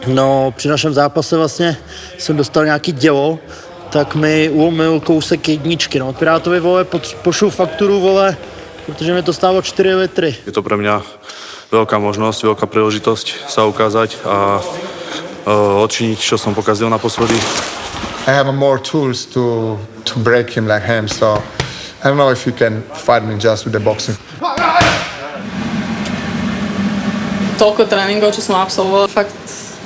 No, při našem zápase vlastně jsem dostal nějaký dělo, tak mi uomil kousek jedničky. No, Pirátovi, vole, pošlu fakturu, vole, protože mi to stálo 4 litry. Je to pre mňa veľká možnosť, veľká príležitosť sa ukázať a odčiniť, čo som pokazil naposledy. I have more tools to break him like him, so I don't know if you can fight me just with the boxing. Toľko tréningov, čo som absolvovala, fakt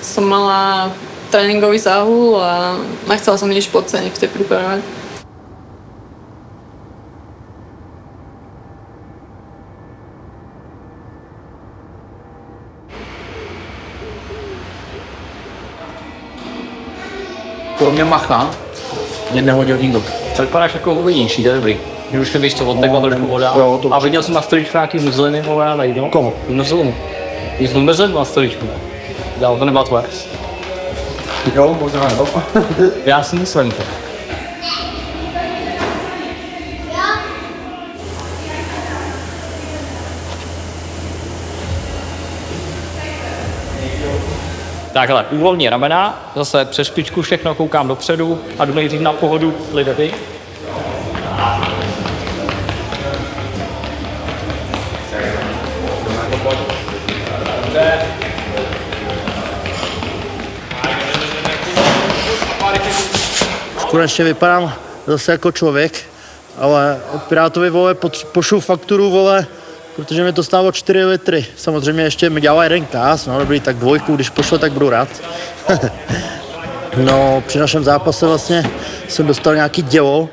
som mala tréningový záhul a nechcela som nič podceniť v tej príprave. Pro mě macha, mě nehodil nikdo. Tak vypadáš jako uvinější, to je dobrý. Že už víš, co odtekla trošku voda. A viděl jsem na stoličku nějaký zmrzliny, vole, najdu. Koho? Mrzlinu. Jsem mrzlinu na stoličku. Dál, to nebyla tvoje. Jo, možná jo. Já si myslím to. Takhle, uvolní ramena, zase přes špičku všechno koukám dopředu a jdu nejdřív na pohodu lidový. Konečně vypadám zase jako člověk, ale od Pirátovi, vole, pošlu fakturu, vole, protože mi to stálo 4 litry. Samozřejmě ještě mi dělá jeden kás, no dobrý, tak 2, když pošle, tak budu rád. No, při našem zápase vlastně jsem dostal nějaký dělo,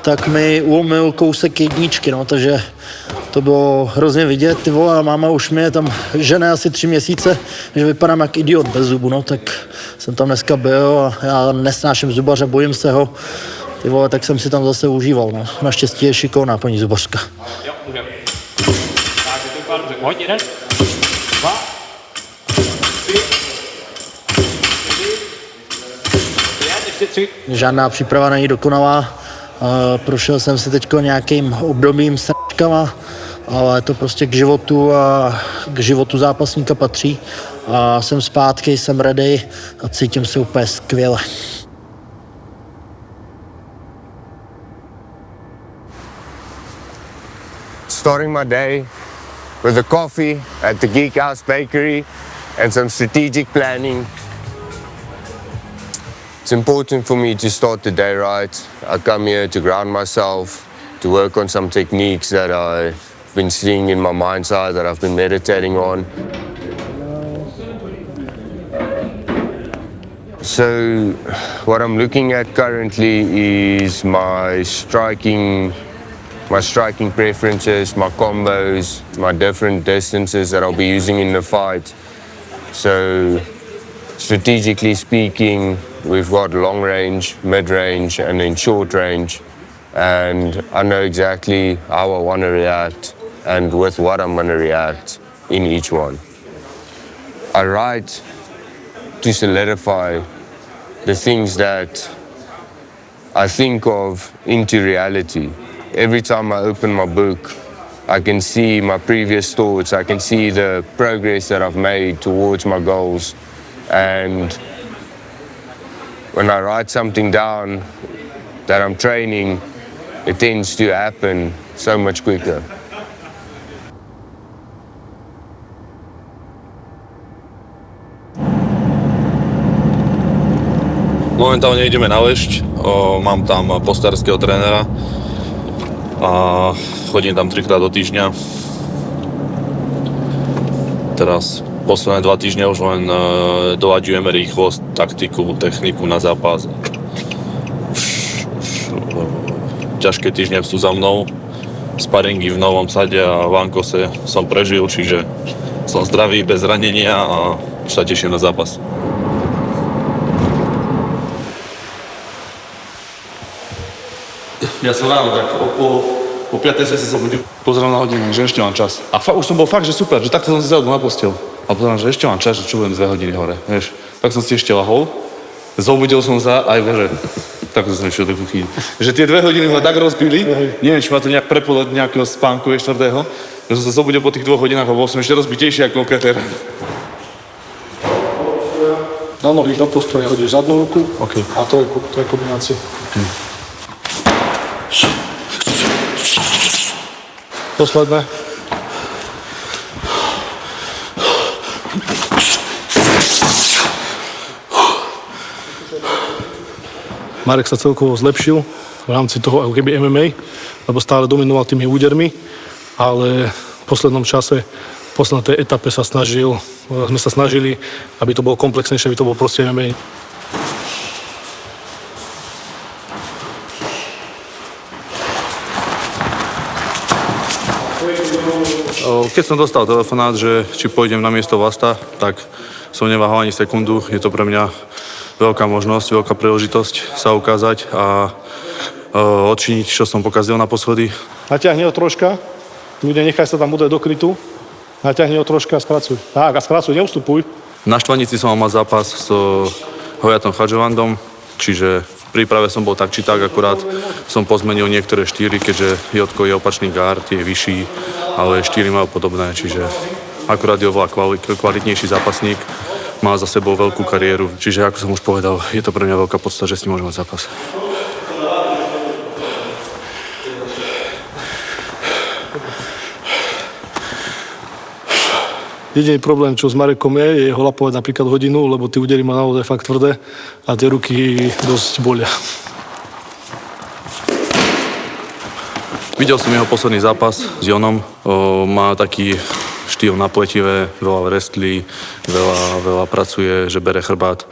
tak mi uomil kousek jedničky, no, takže to bylo hrozně vidět, ty vole, a máma už mě tam žene asi 3 měsíce, že vypadám jak idiot bez zubu, no, tak jsem tam dneska byl a já nesnáším zubaře, bojím se ho, ty vole, tak jsem si tam zase užíval, no. Naštěstí je šikovná paní zubařka. Jo, můžeme. Tak, je to dobře. Hoď, 1, 2, 3, 4, Žádná příprava není dokonalá, prošel jsem si teďko nějakým obdobím sračkama, ale to prostě k životu a k životu zápasníka patří a jsem zpátky, jsem ready a cítím se úplně skvěle. Starting my day with a coffee at the Geek House Bakery and some strategic planning. It's important for me to start the day right. I come here to ground myself, to work on some techniques that I've been seeing in my mind's eye, that I've been meditating on. So what I'm looking at currently is my striking preferences, my combos, my different distances that I'll be using in the fight. So strategically speaking, we've got long range, mid range, and then short range. And I know exactly how I want to react and with what I'm going to react in each one. I write to solidify the things that I think of into reality. Every time I open my book, I can see my previous thoughts, I can see the progress that I've made towards my goals. And when I write something down that I'm training, it tends to happen so much quicker. Momentálne ideme na Lešť, mám tam postárskeho trénera a chodím tam 3-krát do týždňa. Teraz posledné 2 týždne už len doľaďujeme rýchlosť, taktiku, techniku na zápas. Už ťažké týždne sú za mnou. Sparingy v Novom Sade a v Ankose som prežil, čiže som zdravý, bez ranenia a už sa teším na zápas. Ja som ráno, tak po 5. sa zobudil, pozeral na hodinu, že ešte mám čas. A už som bol fakt, že super, že takto som si zahodol na posteľ. A pozerám, že ešte mám čas, že čo budem 2 hodiny hore, vieš. Tak som si ešte lahol, zobudil som sa aj bože, tak som išiel do kuchyni. Že tie 2 hodiny ma tak rozbili, neviem, či ma to nejak prepolo od nejakého spánku, vieš, 4. Že som sa zobudil po tých 2 hodinách a bol som ešte rozbitejší ako kretér. Na nohy do postoja hodíš zadnú ruku a trojku, to je kombinácia. Posledné. Marek sa celkovo zlepšil v rámci toho ako keby MMA, lebo stále dominoval tými údermi, ale v poslednom čase, v poslednej tej etape sme sa snažili, aby to bolo komplexnejšie, aby to bolo proste MMA. Keď som dostal telefonát, že či pôjdem na miesto Vlasta, tak som neváhal ani sekundu. Je to pre mňa veľká možnosť, veľká príležitosť sa ukázať a odčiniť, čo som pokazil naposledy. Naťahni ho troška, ľudia nechaj sa tam udať do krytu, naťahni ho troška a skracuj. Tak, a skracuj, neustupuj. Na Štvanici som mal mať zápas s Hojatom Chadžovandom, čiže v príprave som bol tak či tak, akurát som pozmenil niektoré štýry, keďže Jotko je opačný guard, je vyšší, ale štýry majú podobné, čiže akurát je oveľa kvalitnejší zápasník, má za sebou veľkú kariéru, čiže ako som už povedal, je to pre mňa veľká podsta, že s ním môžem mať zápas. Jediný problém, čo s Marekom je jeho lapovať napríklad hodinu, lebo tie údery má naozaj fakt tvrdé a tie ruky dosť bolia. Videl som jeho posledný zápas s Jonom, má taký štýl na pletivé, veľa wrestlí, veľa pracuje, že bere chrbát.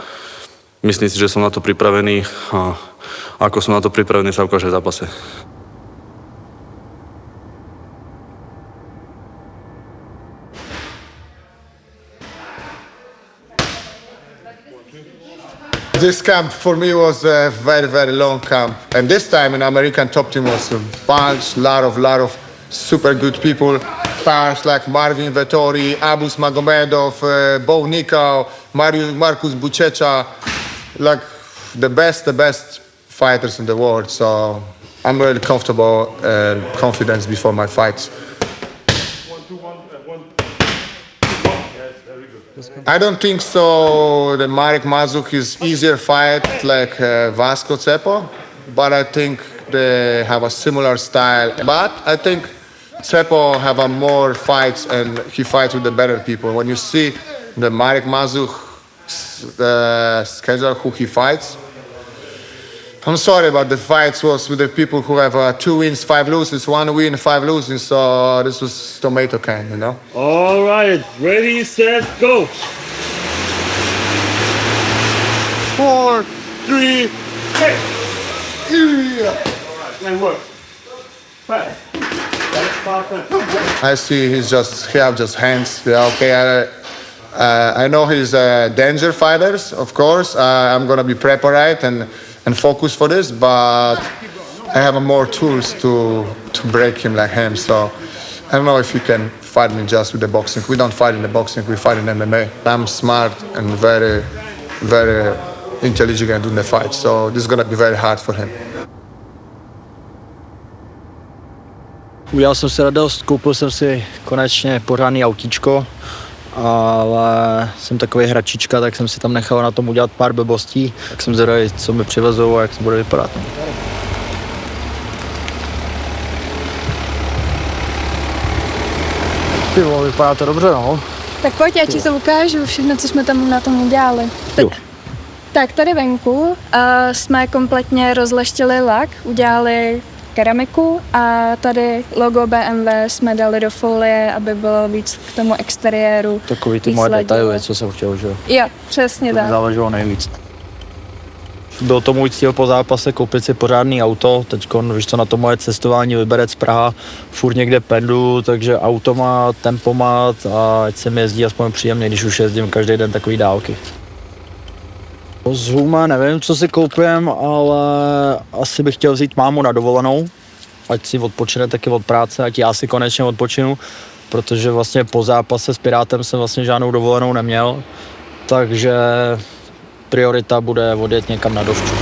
Myslím si, že som na to pripravený a ako som na to pripravený, sa ukáže v zápase. This camp for me was a very, very long camp. And this time in American Top Team was a bunch, lot of super good people. Stars like Marvin Vettori, Abus Magomedov, Bo Nickal, Marcus Buchecha, like the best fighters in the world. So I'm really comfortable and confident before my fights. I don't think so that Marek Mazuk is easier fight like Vasco Cepo, but I think they have a similar style. But I think Cepo have a more fights and he fights with the better people. When you see the Marek Mazuk schedule who he fights, I'm sorry, but the fights was with the people who have 2 wins, 5 losses, 1 win, 5 losing. So this was tomato can, you know. All right, ready, set, go. 4, 3, 8. And work. 5. I see he have just hands. Yeah, okay. I know he's danger fighters, of course. I'm gonna be prepared and focus for this, but I have more tools to break him like him. So I don't know if he can fight me just with the boxing. We don't fight in the boxing, we fight in MMA. I'm smart and very, very intelligent in the fight, so this is gonna be very hard for him. Udělal jsem si radost, koupil jsem si konečně pořádný autíčko, ale jsem takový hračička, tak jsem si tam nechal na tom udělat pár blbostí, tak jsem zvědavý, co mi přivezou a jak to bude vypadat. Tyvo, vypadá to dobře, no. Tak pojď, já ti to ukážu, všechno, co jsme tam na tom udělali. Tak tady venku jsme kompletně rozleštili lak, udělali keramiku a tady logo BMW jsme dali do folie, aby bylo víc k tomu exteriéru. Takový ty moje detaily, co jsem chtěl, že jo? Jo, přesně tak. Záleželo nejvíc. Byl to můj cíl po zápase koupit si pořádný auto, teďko, víš co, na to moje cestování Liberec Praha, furt někde pendlu, takže automat, tempomat a ať se mi jezdí aspoň příjemně, když už jezdím každý den takový dálky. Z Huma nevím, co si koupím, ale asi bych chtěl vzít mámu na dovolenou, ať si odpočine taky od práce, ať já si konečně odpočinu, protože vlastně po zápase s Pirátem jsem vlastně žádnou dovolenou neměl, takže priorita bude odjet někam na dovču.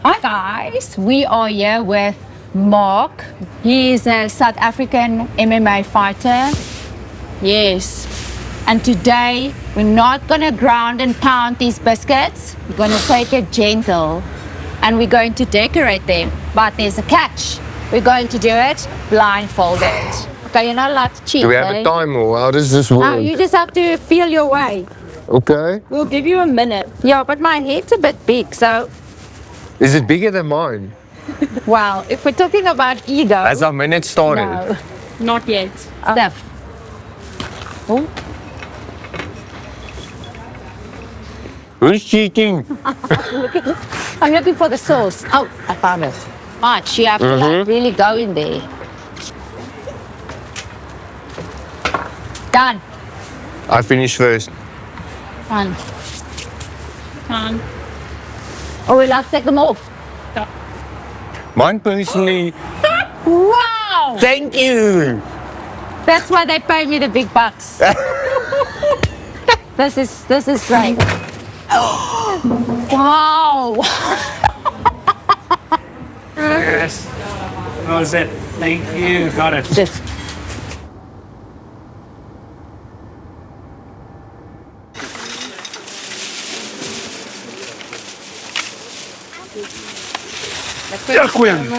Hi guys, we are here with Mark. He is a South African MMA fighter. Yes. And today, we're not gonna ground and pound these biscuits. We're gonna take it gentle. And we're going to decorate them. But there's a catch. We're going to do it blindfolded. Okay, you're not allowed to cheat, Do we have a time or how does this work? No, you just have to feel your way. Okay. We'll give you a minute. Yeah, but my head's a bit big, so... Is it bigger than mine? Well, if we're talking about ego... Has our minute started? No, not yet. Steph. Oh. Who's cheating? I'm looking for the sauce. Oh, I found it. Much, you have to like, really go in there. Done. I finished first. Done. Done. Oh, we'll have to take them off. Mine personally, Wow! thank you. That's why they pay me the big bucks. This is great. Wow! Yes. That was it. Thank you. Got it. This. Ďakujem.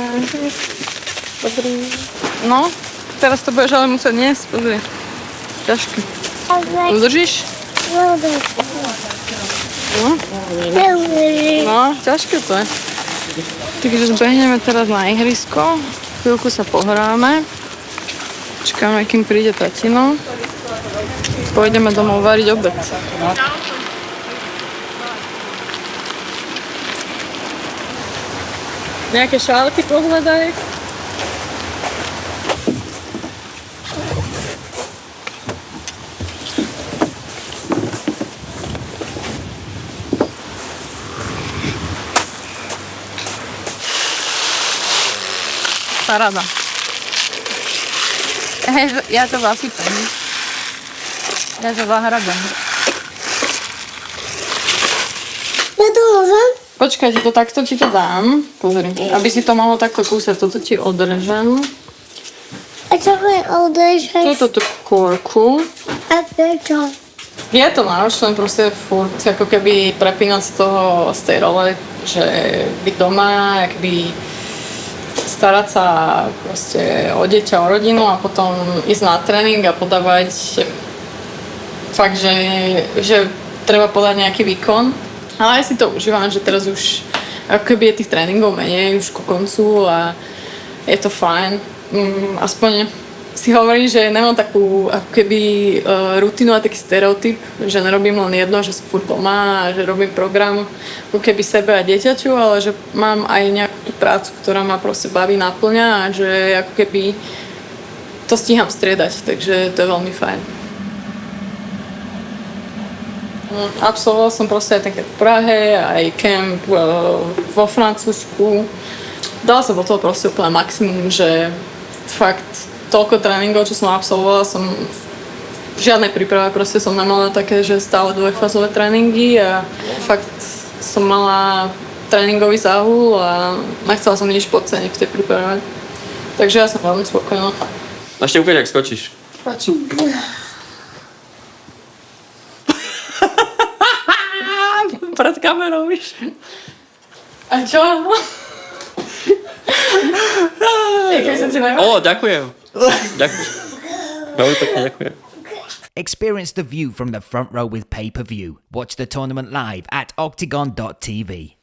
Dobrý. No, teraz to budeš ale musieť niesť, pozri. Ťažké. Udržíš? No, ťažké to je. Takže zbehneme teraz na ihrisko, chvíľku sa pohráme, čakáme, kým príde tatino, pôjdeme domov variť obed. Nejaké šálky pohľadaj. Paráda. Ja to zasypem. Ja to zahrabem. Ja to môžem? Počkaj, to takto ti to dám. Pozri, aby si to malo takto kúsať. Toto ti odrežem. A čo je odrežeš? Toto tú kôrku. A prečo? Je to náročné proste furt ako keby prepínať z tej role, že byť doma, akoby starať sa proste o dieťa, o rodinu a potom ísť na tréning a podávať fakt, že treba podať nejaký výkon. Ale ja si to užívam, že teraz už ako keby je tých tréningov menej už ku koncu a je to fajn. Aspoň si hovorím, že nemám takú ako keby rutinu a taký stereotyp, že nerobím len jedno, že som furt doma a že robím program ako keby sebe a dieťaťu, ale že mám aj nejakú prácu, ktorá ma proste baví, naplňa a že ako keby to stíham striedať, takže to je veľmi fajn. Absolvoval som proste aj také v Prahe, aj camp vo Francúzsku. Dala som do toho proste úplne maximum, že fakt toľko tréningov, čo som absolvovala, som v žiadnej príprave proste som nemala také, že stále dvojfázové tréningy a fakt som mala tréningový záhul a nechcela som nič podceniť v tej príprave. Takže ja som veľmi spokojná. Ešte ukáž, jak skočíš. Páči. Pred kamerou, víš? A čo? Ďakujem. Ďakujem. Veľmi pekne ďakujem. Experience the view from the front row with pay-per-view. Watch the tournament live at octagon.tv.